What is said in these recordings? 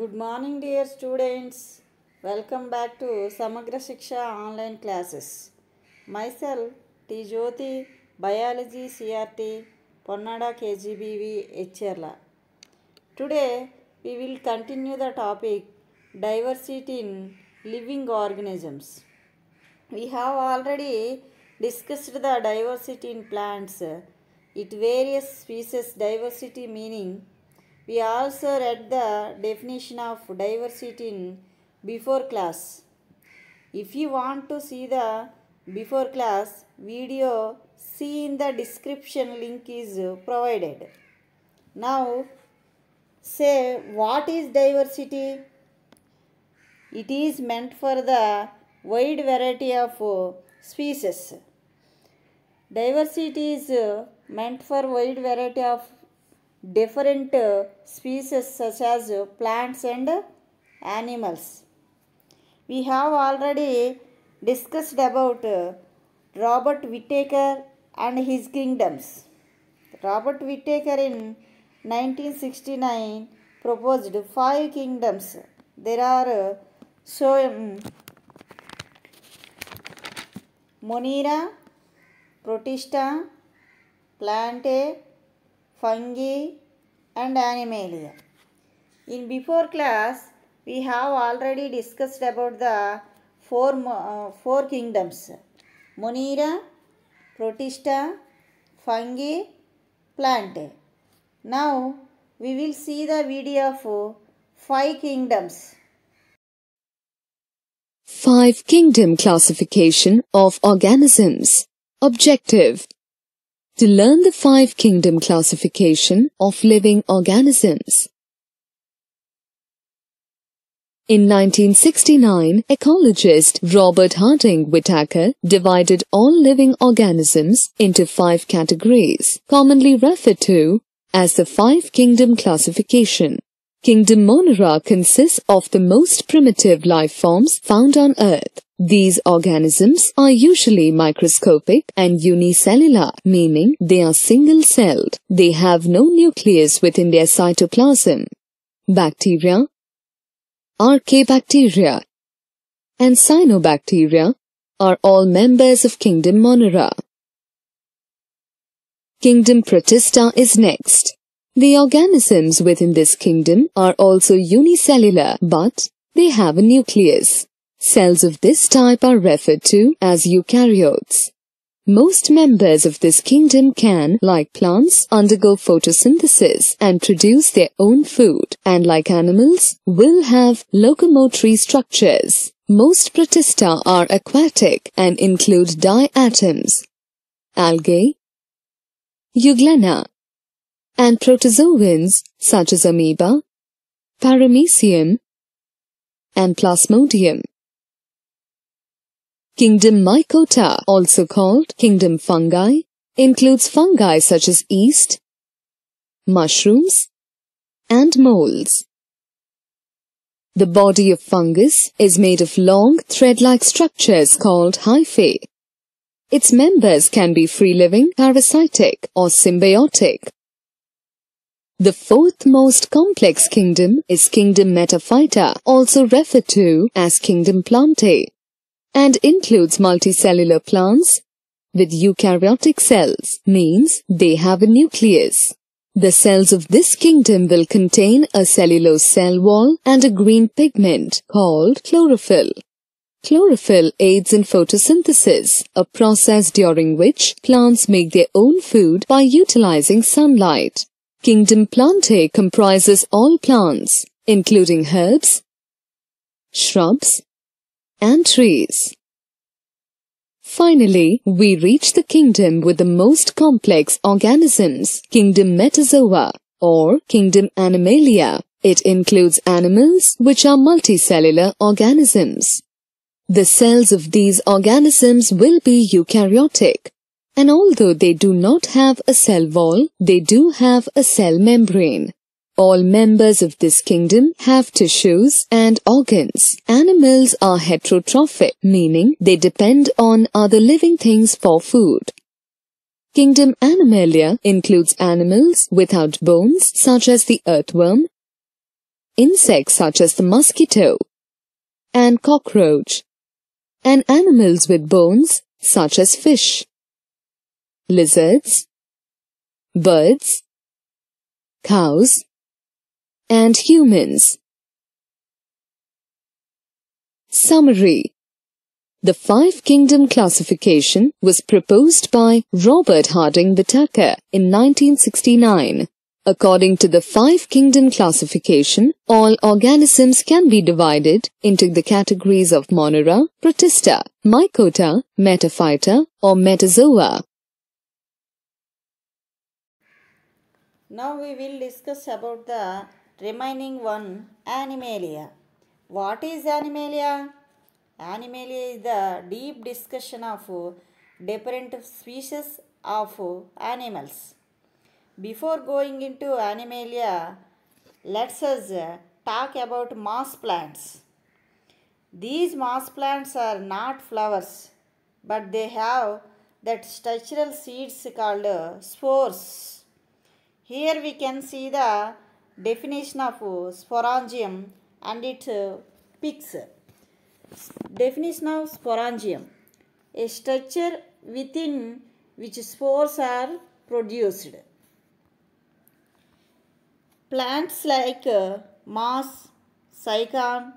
Good morning, dear students. Welcome back to Samagra Shiksha online classes. Myself, T. Jyoti, Biology CRT, Ponnada KGBV Echcherla. Today, we will continue the topic diversity in living organisms. We have already discussed the diversity in plants, its various species diversity meaning. We also read the definition of diversity in before class. If you want to see the before class video, see in the description, link is provided. Now say, what is diversity? It is meant for the wide variety of species. Diversity is meant for wide variety of different species such as plants and animals. We have already discussed about Robert Whittaker and his kingdoms. Robert Whittaker in 1969 proposed 5 kingdoms. There are Monera, Protista, Plantae, fungi and animalia. In before class, we have already discussed about the four kingdoms: Monera, Protista, fungi, Plantae. Now we will see the video of 5 kingdoms. 5 Kingdom Classification of Organisms. Objective: to learn the 5 kingdom classification of living organisms. In 1969, ecologist Robert Harding Whittaker divided all living organisms into 5 categories, commonly referred to as the 5 kingdom classification. Kingdom Monera consists of the most primitive life forms found on Earth. These organisms are usually microscopic and unicellular, meaning they are single-celled. They have no nucleus within their cytoplasm. Bacteria, Archaebacteria, and Cyanobacteria are all members of Kingdom Monera. Kingdom Protista is next. The organisms within this kingdom are also unicellular, but they have a nucleus. Cells of this type are referred to as eukaryotes. Most members of this kingdom can, like plants, undergo photosynthesis and produce their own food, and like animals, will have locomotory structures. Most Protista are aquatic and include diatoms, algae, euglena, and protozoans such as amoeba, paramecium, and plasmodium. Kingdom Mycota, also called Kingdom Fungi, includes fungi such as yeast, mushrooms, and molds. The body of fungus is made of long, thread-like structures called hyphae. Its members can be free-living, parasitic, or symbiotic. The 4th most complex kingdom is Kingdom Metaphyta, also referred to as Kingdom Plantae, and includes multicellular plants with eukaryotic cells, means they have a nucleus. The cells of this kingdom will contain a cellulose cell wall and a green pigment called chlorophyll. Chlorophyll aids in photosynthesis, a process during which plants make their own food by utilizing sunlight. Kingdom Plantae comprises all plants, including herbs, shrubs, and trees. Finally, we reach the kingdom with the most complex organisms, Kingdom Metazoa, or Kingdom Animalia. It includes animals which are multicellular organisms. The cells of these organisms will be eukaryotic, and although they do not have a cell wall, they do have a cell membrane. All members of this kingdom have tissues and organs. Animals are heterotrophic, meaning they depend on other living things for food. Kingdom Animalia includes animals without bones such as the earthworm, insects such as the mosquito and cockroach, and animals with bones such as fish, lizards, birds, cows, and humans. Summary. The Five Kingdom classification was proposed by Robert Harding Whittaker in 1969. According to the Five Kingdom classification, all organisms can be divided into the categories of Monera, Protista, Mycota, Metaphyta, or Metazoa. Now we will discuss about the remaining one, Animalia. What is Animalia? Animalia is the deep discussion of different species of animals. Before going into Animalia, let's us talk about moss plants. These moss plants are not flowers, but they have that structural seeds called spores. Here we can see the definition of sporangium and its peaks. Definition of sporangium: a structure within which spores are produced. Plants like moss, cycon,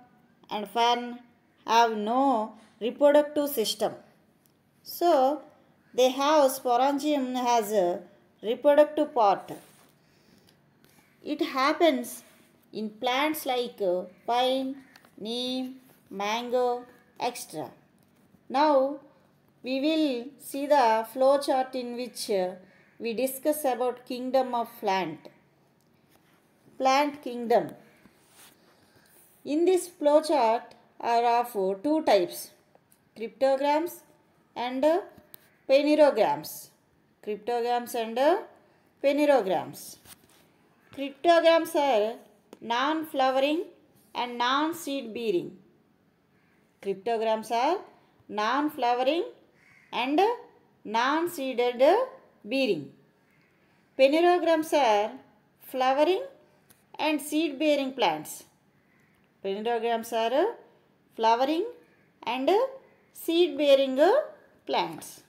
and fern have no reproductive system. So, they have sporangium as a reproductive part. It happens in plants like pine, neem, mango, etc. Now, we will see the flow chart in which we discuss about kingdom of plant. Plant kingdom. In this flow chart are of two types, cryptograms and phanerograms. Cryptograms and phanerograms. Cryptograms are non-flowering and non-seed bearing. Cryptograms are non-flowering and non-seeded bearing. Phanerograms are flowering and seed bearing plants. Phanerograms are flowering and seed bearing plants.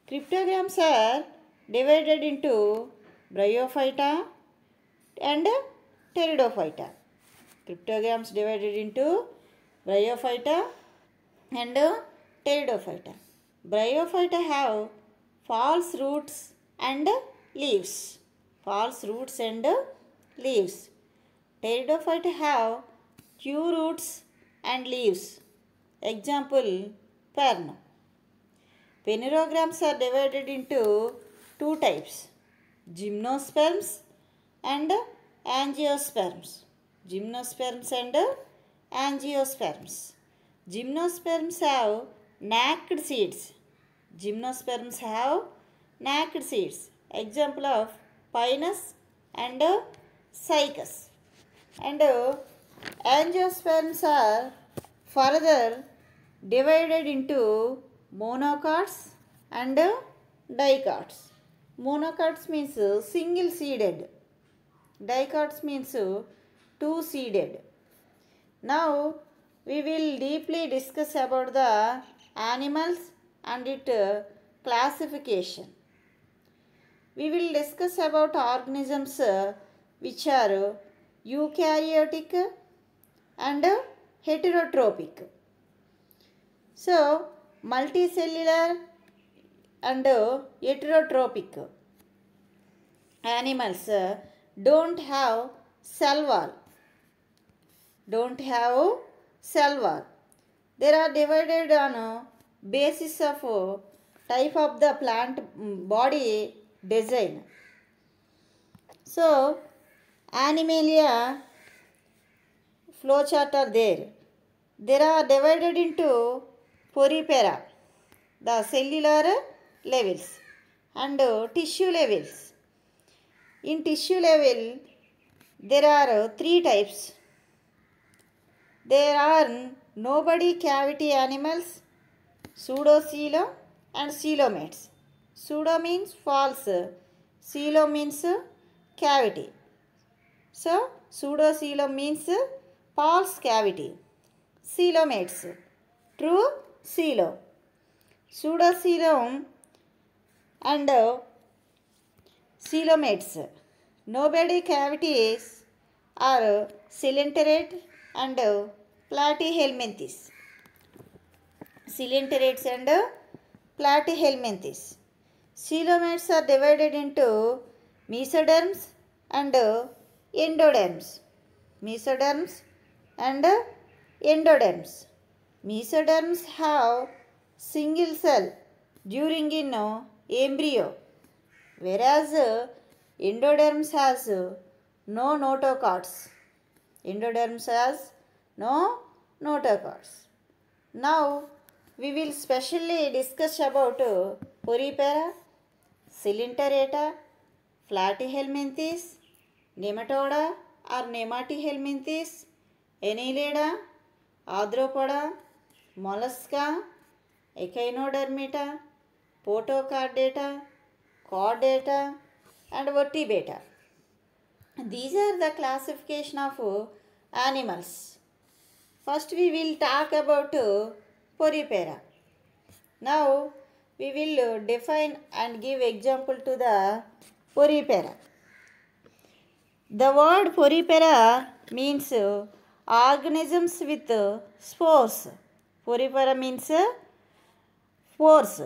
Cryptograms are divided into bryophyta and pteridophyta. Cryptograms divided into bryophyta and pteridophyta. Bryophyta have false roots and leaves. False roots and leaves. Pteridophyta have true roots and leaves. Example, fern. Phanerograms are divided into two types, gymnosperms and angiosperms. Gymnosperms and angiosperms. Gymnosperms have naked seeds. Gymnosperms have naked seeds. Example of Pinus and Cycas. And angiosperms are further divided into monocots and dicots. Monocots means single seeded. Dicots means two seeded. Now we will deeply discuss about the animals and its classification. We will discuss about organisms which are eukaryotic and heterotrophic. So, multicellular and heterotrophic animals don't have cell wall. Don't have cell wall. They are divided on a basis of type of the plant body design. So, Animalia flowchart are there. They are divided into porifera, the cellular levels, and tissue levels. In tissue level, there are three types. There are nobody cavity animals, pseudocoelom and coelomates. Pseudo means false, coelom means cavity. So, Pseudocoelom means false cavity. Coelomates, true coelom. Pseudocoelom and coelomates. Nobody cavities are ciliated and platyhelminthes. Ciliates and platyhelminthes. Coelomates are divided into mesoderms and endoderms. Mesoderms and endoderms. Mesoderms have single cell during in embryo, whereas endoderms has no notochords. Endoderms has no notochords. Now we will specially discuss about Porifera, Coelenterata, Platyhelminthes, Nematoda or Nematihelminthes, Annelida, Arthropoda, Mollusca, Echinodermata, Potochordata, Chordata and Vertebrata. These are the classification of animals. First we will talk about Porifera. Now we will define and give example to the Porifera. The word Porifera means organisms with spores. Porifera means spores.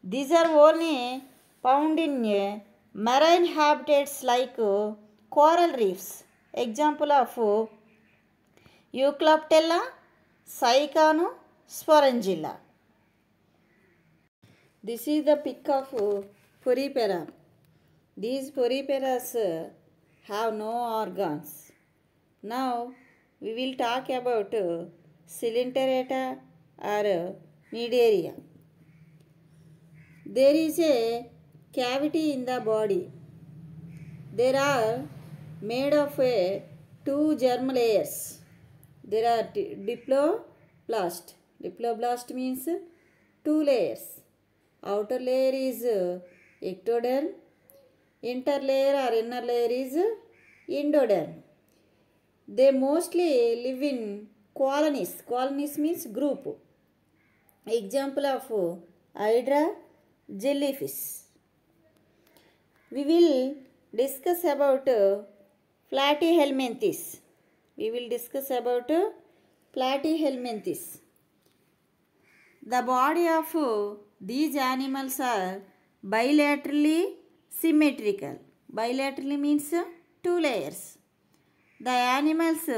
These are only found in marine habitats like coral reefs. Example of Eucalyptella, Cycano, Sporangilla. This is the pic of Porifera. These Poriferas have no organs. Now we will talk about Coelenterata or Cnidaria. There is a cavity in the body. There are made of two germ layers. There are diploblast. Diploblast means two layers. Outer layer is ectoderm. Interlayer or inner layer is endoderm. They mostly live in colonies. Colonies means group. Example of Hydra, jellyfish. We will discuss about Platyhelminthes. We will discuss about Platyhelminthes. The body of these animals are bilaterally symmetrical. Bilaterally means two layers. The animals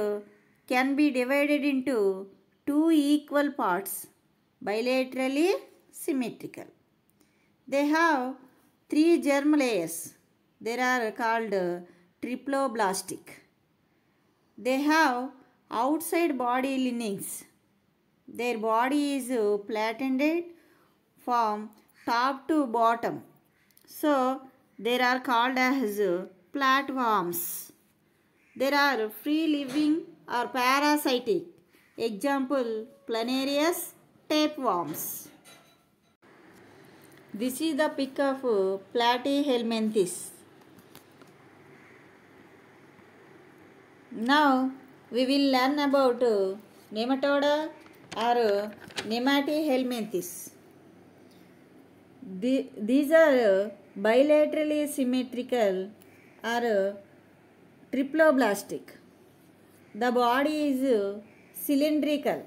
can be divided into two equal parts, bilaterally symmetrical. They have three germ layers. They are called triploblastic. They have outside body linings. Their body is flattened from top to bottom. So, they are called as flatworms. There are free living or parasitic. Example, Planarius tapeworms. This is the pic of Platyhelminthes. Now we will learn about Nematoda or Nematihelminthes. These are bilaterally symmetrical or triploblastic. The body is cylindrical.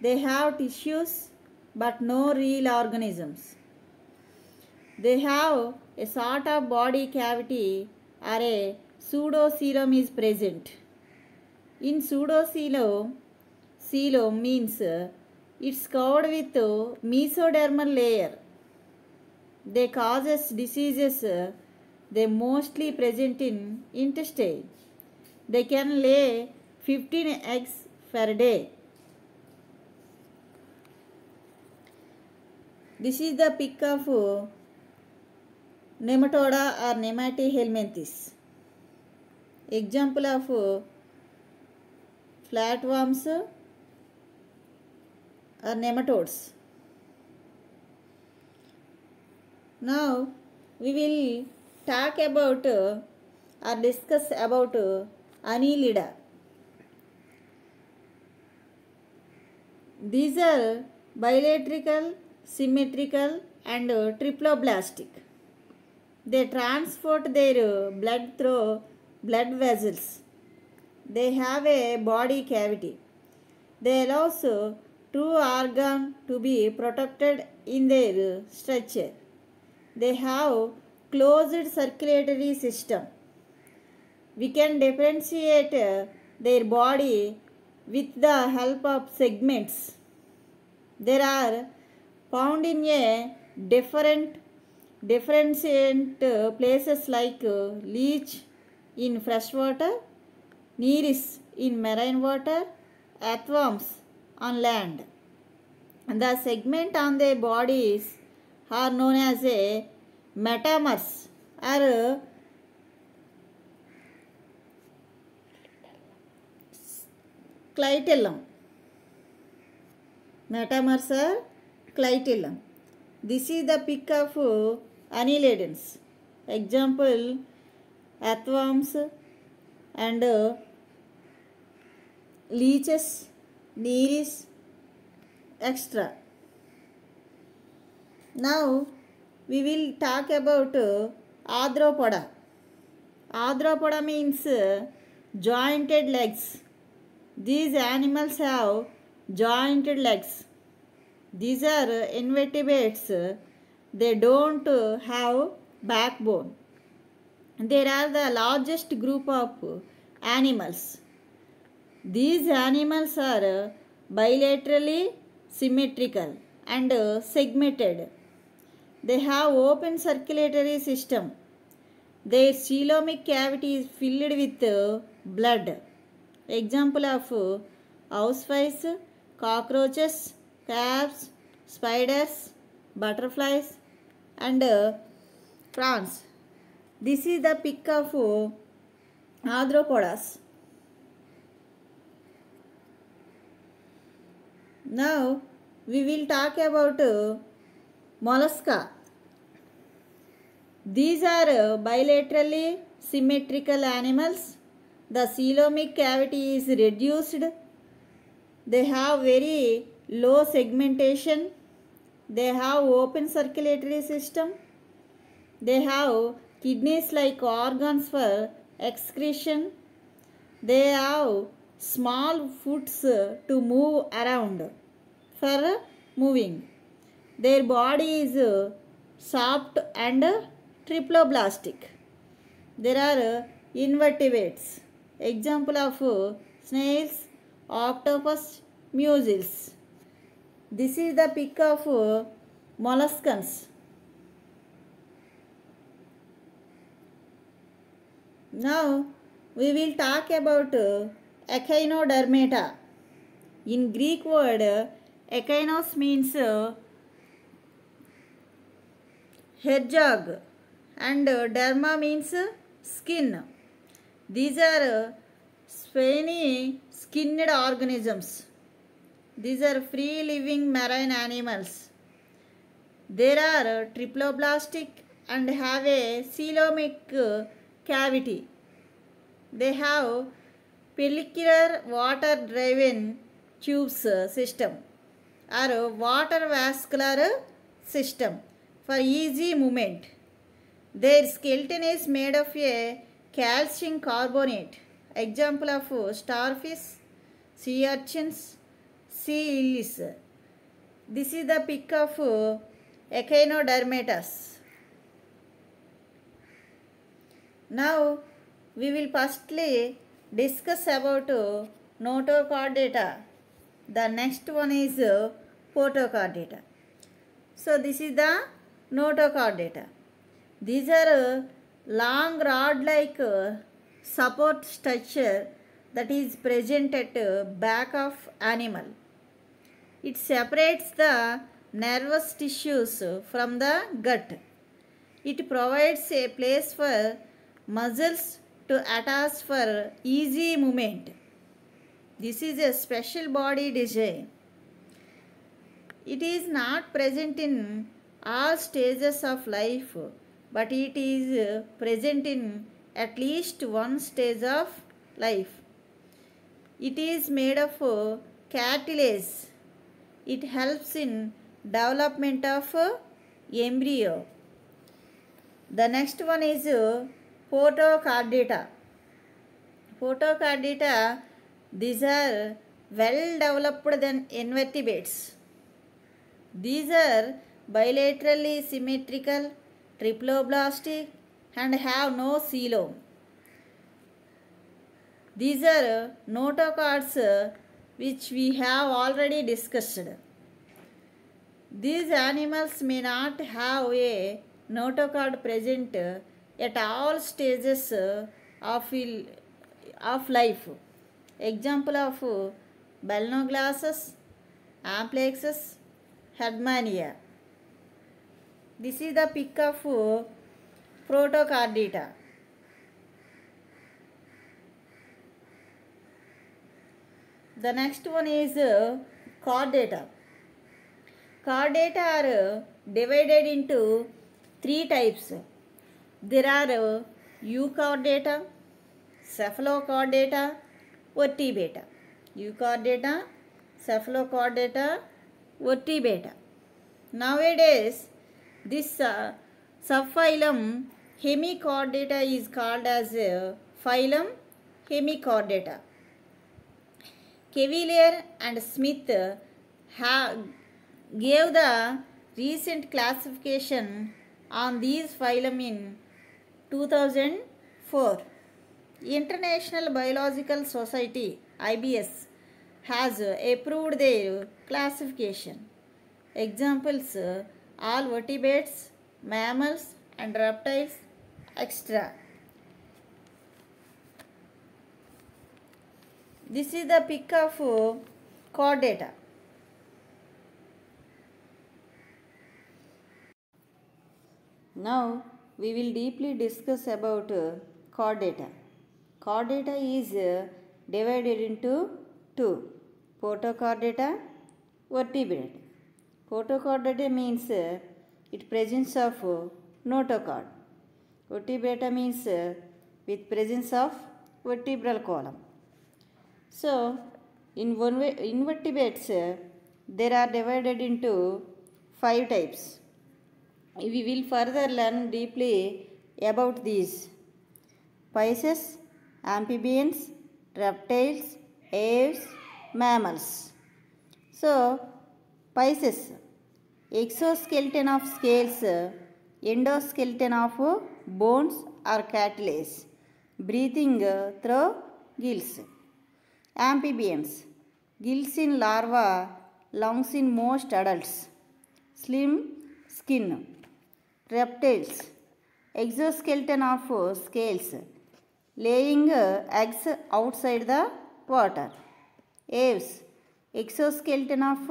They have tissues but no real organisms. They have a sort of body cavity or a pseudocoelom is present. In pseudocoelom, coelom means it's covered with mesodermal layer. They causes diseases. They mostly present in intestine. They can lay 15 eggs per day. This is the pic of Nematoda or Nematihelminthes. Example of flatworms or nematodes. Now we will talk about or discuss about Annelida. These are bilateral, symmetrical, and triploblastic. They transport their blood through blood vessels. They have a body cavity. They allow two organs to be protected in their structure. They have closed circulatory system. We can differentiate their body with the help of segments. They are found in a different places like leech in freshwater, nereis in marine water, earthworms on land. The segment on their bodies are known as a metamers or clitellum. Metamers are clitellum. This is the pic of annelidans. Example, earthworms and leeches, nereis, etc. Now we will talk about arthropoda. Arthropoda means jointed legs. These animals have jointed legs. These are invertebrates. They don't have backbone. They are the largest group of animals. These animals are bilaterally symmetrical and segmented. They have open circulatory system. Their coelomic cavity is filled with blood. Example of houseflies, cockroaches, crabs, spiders, butterflies and prawns. This is the pic of arthropodas. Now we will talk about mollusca. These are bilaterally symmetrical animals. The coelomic cavity is reduced. They have very low segmentation. They have open circulatory system. They have kidneys like organs for excretion. They have small foots to move around for moving. Their body is soft and triploblastic. There are invertebrates. Example of snails, octopus, mussels. This is the pic of molluscans. Now we will talk about echinodermata. In Greek word, echinos means hedgehog and derma means skin. These are spiny skinned organisms. These are free living marine animals. They are triploblastic and have a coelomic cavity. They have pellicular water driven tubes system or water vascular system for easy movement. Their skeleton is made of a calcium carbonate. Example of starfish, sea urchins, sea lilies. This is the pic of echinodermatas. Now we will firstly discuss about notochordata. The next one is potochordata. So this is the notochordata. These are long rod-like support structure that is present at back of animal. It separates the nervous tissues from the gut. It provides a place for muscles to attach for easy movement. This is a special body design. It is not present in all stages of life, but it is present in at least one stage of life. It is made of cartilage. It helps in development of embryo. The next one is potochordata. Potochordata, these are well developed than invertebrates. These are bilaterally symmetrical, triploblastic, and have no coelom. These are notochords which we have already discussed. These animals may not have a notochord present at all stages of life. Example of Balanoglossus, Amplexus, Herdmania. This is the pic of Potochordata. The next one is chordata. Chordata are divided into three types. There are euchordata, cephalochordata, vertebrata. Euchordata, cephalochordata, vertebrata. Nowadays, this subphylum Hemichordata is called as phylum Hemichordata. Cavalier and Smith gave the recent classification on these phylum in 2004. International Biological Society (IBS) has approved their classification. Examples: all vertebrates, mammals and reptiles, etc. This is the pic of chordata. Now we will deeply discuss about chordata. Chordata is divided into two: potochordata, vertebrate. Potochordata means it presence of notochord. Vertebrata means with presence of vertebral column. So, in invertebrates, there are divided into 5 types. We will further learn deeply about these: Pisces, amphibians, reptiles, aves, mammals. So, Pisces, exoskeleton of scales, endoskeleton of bones or cartilage, breathing through gills. Amphibians, gills in larvae, lungs in most adults, slim skin. Reptiles, exoskeleton of scales, laying eggs outside the water. Aves, exoskeleton of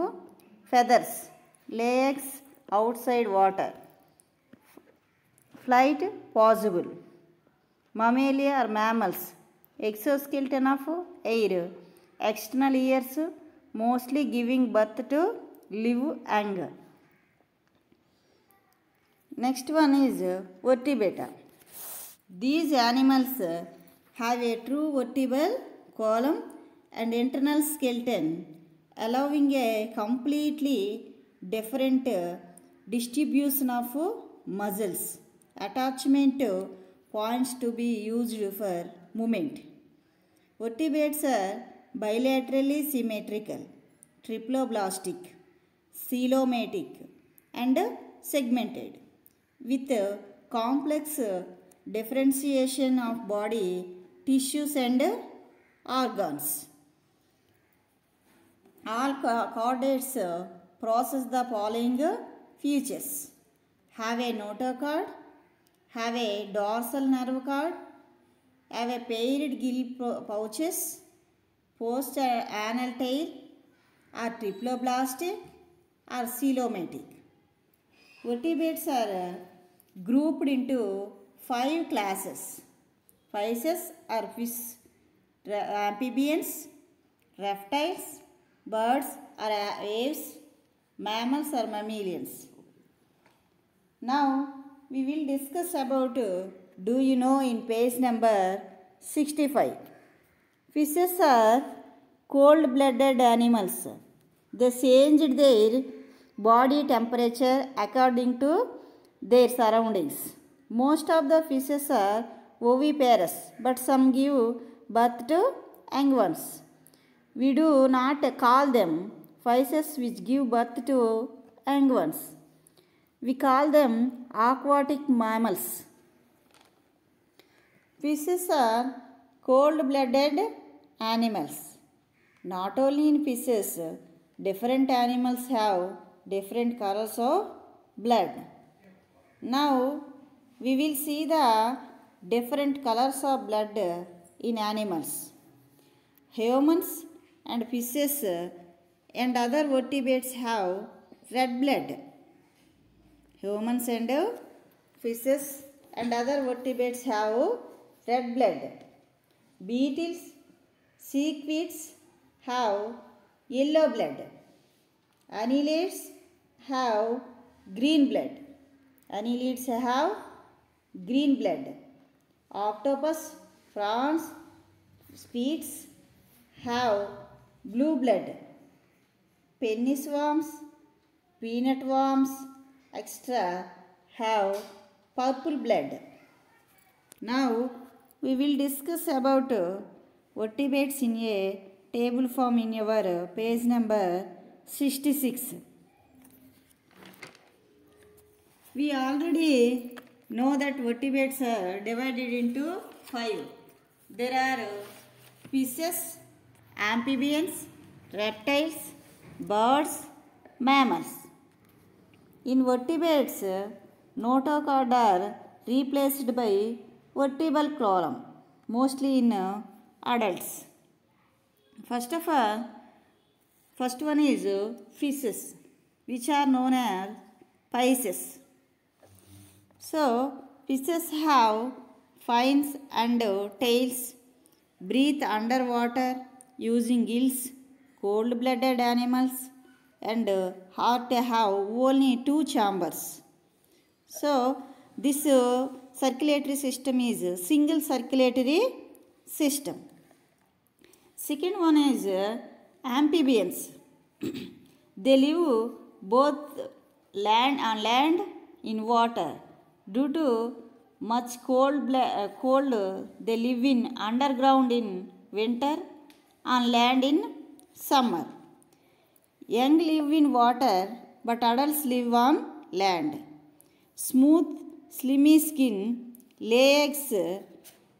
feathers, lay eggs outside water. Flight possible. Mammalia or mammals, exoskeleton of air, external ears, mostly giving birth to live young. Next one is vertebrata. These animals have a true vertebral column and internal skeleton, allowing a completely different distribution of muscles. Attachment points to be used for movement. Vertebrates are bilaterally symmetrical, triploblastic, coelomatic, and segmented, with complex differentiation of body, tissues and organs. All chordates process the following features: have a notochord, have a dorsal nerve cord, have a paired gill pouches, post-anal tail, are triploblastic or coelomatic. Vertebrates are grouped into 5 classes: fishes or fish, amphibians, reptiles, birds or aves, mammals or mammalians. Now we will discuss about do you know in page number 65. Fishes are cold-blooded animals. They changed their body temperature according to their surroundings. Most of the fishes are oviparous, but some give birth to young ones. We do not call them fishes which give birth to young ones. We call them aquatic mammals. Fishes are cold-blooded animals. Not only in fishes, different animals have different colors of blood. Now we will see the different colors of blood in animals. Humans and fishes and other vertebrates have red blood. Humans and fishes and other vertebrates have red blood. Beetles, seaweeds have yellow blood. Annelids have green blood. Annelids have green blood. Octopus, prawns, squids have blue blood. Penny worms, peanut worms, etc. have purple blood. Now we will discuss about vertebrates in a table form in your page number 66. We already know that vertebrates are divided into 5. There are fishes, amphibians, reptiles, birds, mammals. In vertebrates, notochord are replaced by vertebral column, mostly in adults. First one is fishes, which are known as pisces. So, fishes have fins and tails, breathe underwater using gills, cold-blooded animals, and heart have only 2 chambers. So, this circulatory system is a single circulatory system. Second one is amphibians. They live both on land in water. Due to much cold, they live in underground in winter, on land in summer. Young live in water, but adults live on land. Smooth, slimy skin, lay eggs.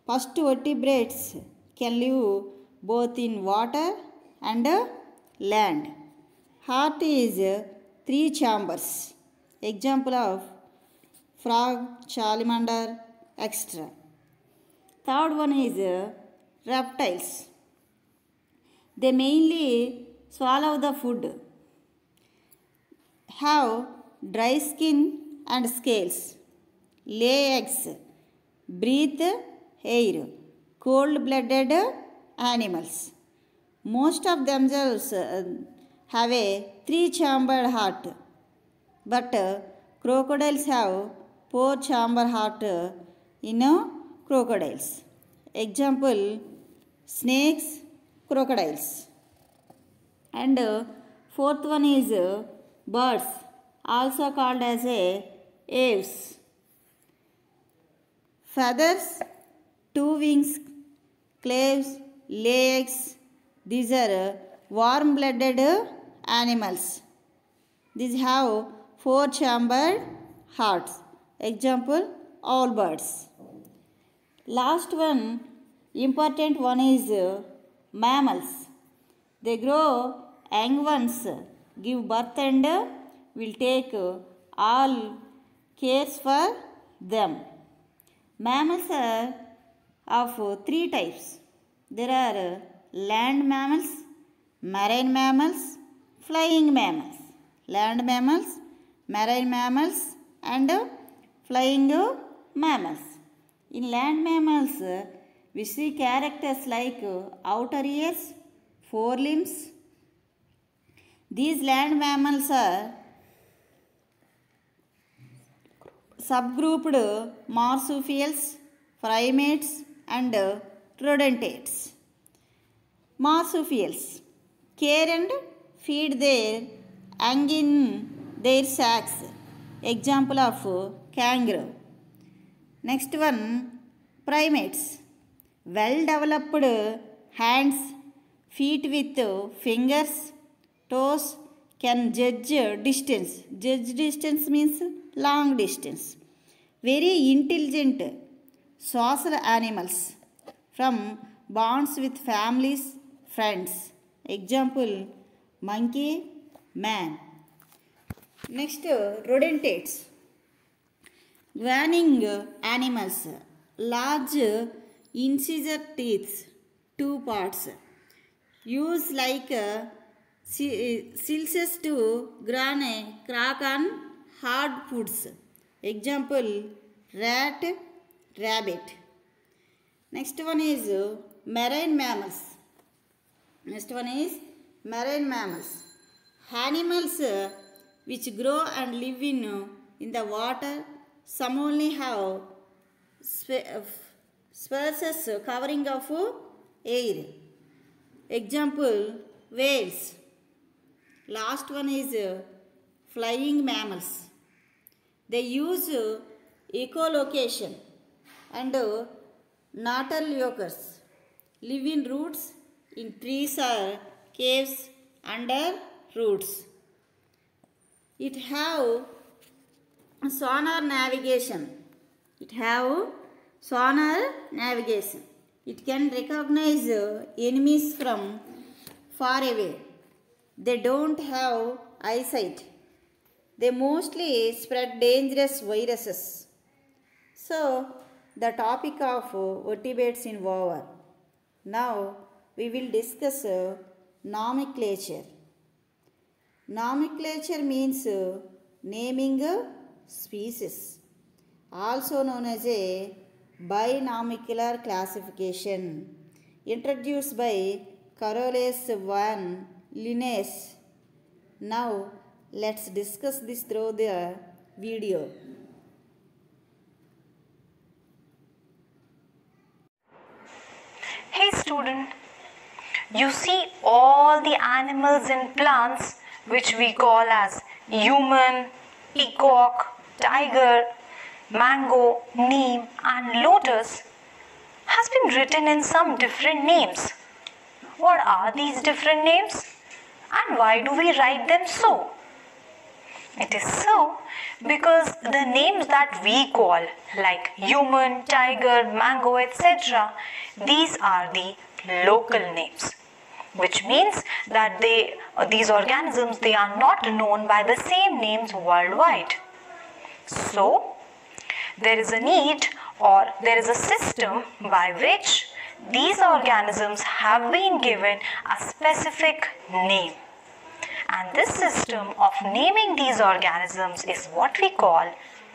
First vertebrates can live both in water and land. Heart is 3 chambers. Example of frog, salamander, etc. Third one is reptiles. They mainly swallow the food, have dry skin and scales, lay eggs, breathe air, cold-blooded animals. Most of themselves have a 3-chambered heart, but crocodiles have 4-chamber heart in crocodiles. Example, snakes, crocodiles. And fourth one is birds, also called as aves. Feathers, 2 wings, claws, legs. These are warm-blooded animals. These have 4-chambered hearts. Example, all birds. Last one, important one is mammals. They grow young ones, give birth and will take all cares for them. Mammals are of 3 types. There are land mammals, marine mammals, flying mammals. Land mammals, marine mammals and flying mammals. In land mammals, we see characters like outer ears, forelimbs. These land mammals are subgrouped marsupials, primates and rodentates. Marsupials care and feed their young in their sacks. Example of kangaroo. Next one, primates. Well developed hands, feet with fingers, toes, can judge distance. Judge distance means long distance. Very intelligent social animals from bonds with families, friends. Example, monkey, man. Next, rodentates. Guaning animals. Large incisor teeth, 2 parts. Use like scissors to crack on hard foods. Example, rat, rabbit. Next one is marine mammals. Animals which grow and live in the water. Some only have spaces covering of air. Example, whales. Last one is flying mammals. They use echolocation and natal locus. Live in roots, in trees or caves, under roots. It have sonar navigation. It can recognize enemies from far away. They don't have eyesight. They mostly spread dangerous viruses. So, the topic of vertebrates is over. Now, we will discuss nomenclature. Nomenclature means naming a species, also known as a binominal classification, introduced by Carolus van Linnaeus. Now, let's discuss this through the video. Hey student, you see all the animals and plants which we call as human, peacock, tiger, mango, neem and lotus has been written in some different names. What are these different names and why do we write them so? It is so because the names that we call like human, tiger, mango, etc. these are the local names, which means that these organisms, they are not known by the same names worldwide. So, there is a need or there is a system by which these organisms have been given a specific name. And this system of naming these organisms is what we call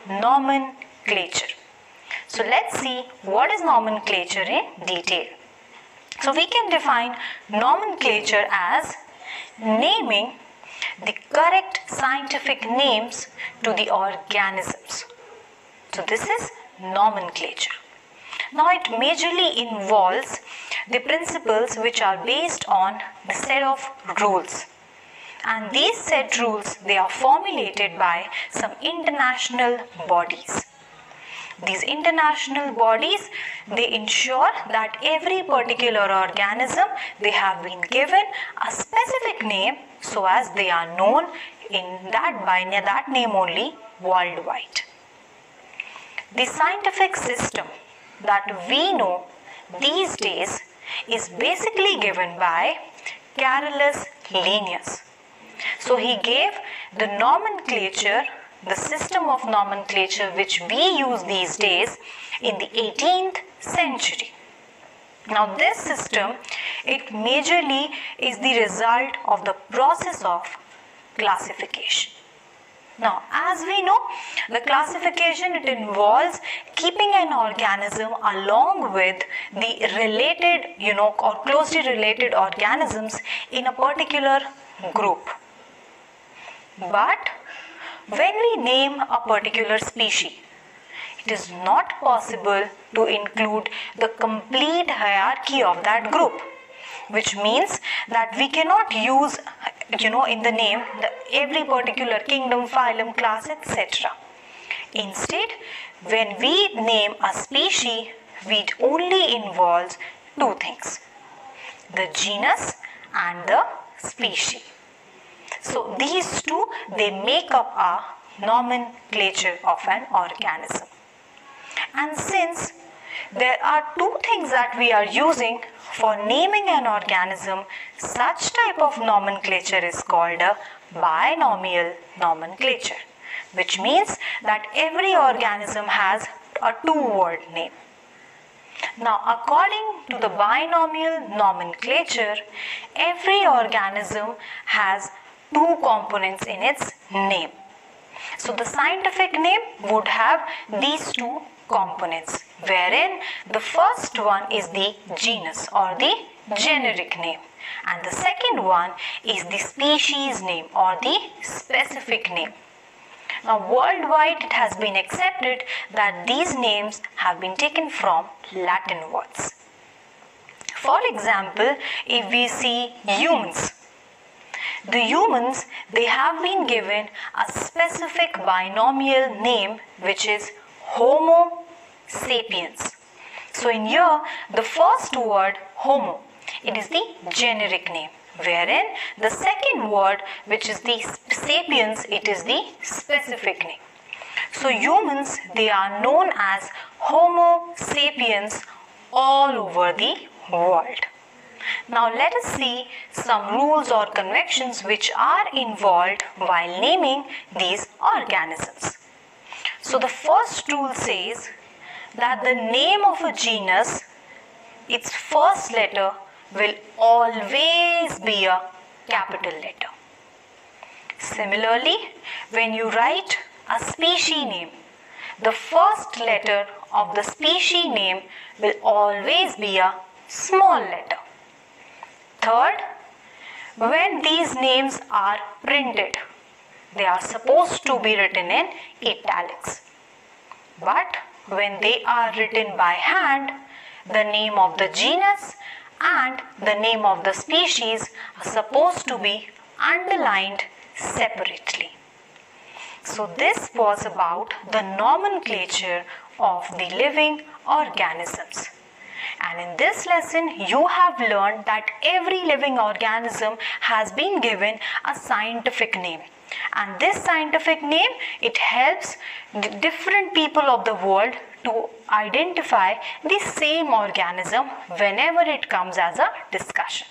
nomenclature. So let's see what is nomenclature in detail. So we can define nomenclature as naming the correct scientific names to the organisms. So this is nomenclature. Now it majorly involves the principles which are based on the set of rules. And these set rules, they are formulated by some international bodies. These international bodies, they ensure that every particular organism, they have been given a specific name so as they are known by that name only worldwide. The scientific system that we know these days is basically given by Carolus Linnaeus. So he gave the nomenclature, the system of nomenclature which we use these days in the 18th century. Now this system, it majorly is the result of the process of classification. Now, as we know, the classification, it involves keeping an organism along with the related, or closely related organisms in a particular group. But when we name a particular species, it is not possible to include the complete hierarchy of that group. which means that we cannot use, in the name every particular kingdom, phylum, class, etc. Instead, when we name a species, it only involves two things: the genus and the species. So these two, they make up a nomenclature of an organism. And since there are two things that we are using for naming an organism, such type of nomenclature is called a binomial nomenclature, which means that every organism has a two-word name. Now, according to the binomial nomenclature, every organism has two components in its name. So, the scientific name would have these two components, wherein the first one is the genus or the generic name, and the second one is the species name or the specific name. Now, worldwide it has been accepted that these names have been taken from Latin words. For example, if we see humans, the humans, they have been given a specific binomial name, which is Homo sapiens. So in here, the first word Homo, it is the generic name, wherein the second word, which is the sapiens, it is the specific name. So humans, they are known as Homo sapiens all over the world. Now let us see some rules or conventions which are involved while naming these organisms. So the first rule says that the name of a genus, its first letter will always be a capital letter. Similarly, when you write a species name, the first letter of the species name will always be a small letter. Third, when these names are printed, they are supposed to be written in italics. But when they are written by hand, the name of the genus and the name of the species are supposed to be underlined separately. So this was about the nomenclature of the living organisms. And in this lesson, you have learned that every living organism has been given a scientific name. And this scientific name, it helps the different people of the world to identify the same organism whenever it comes as a discussion.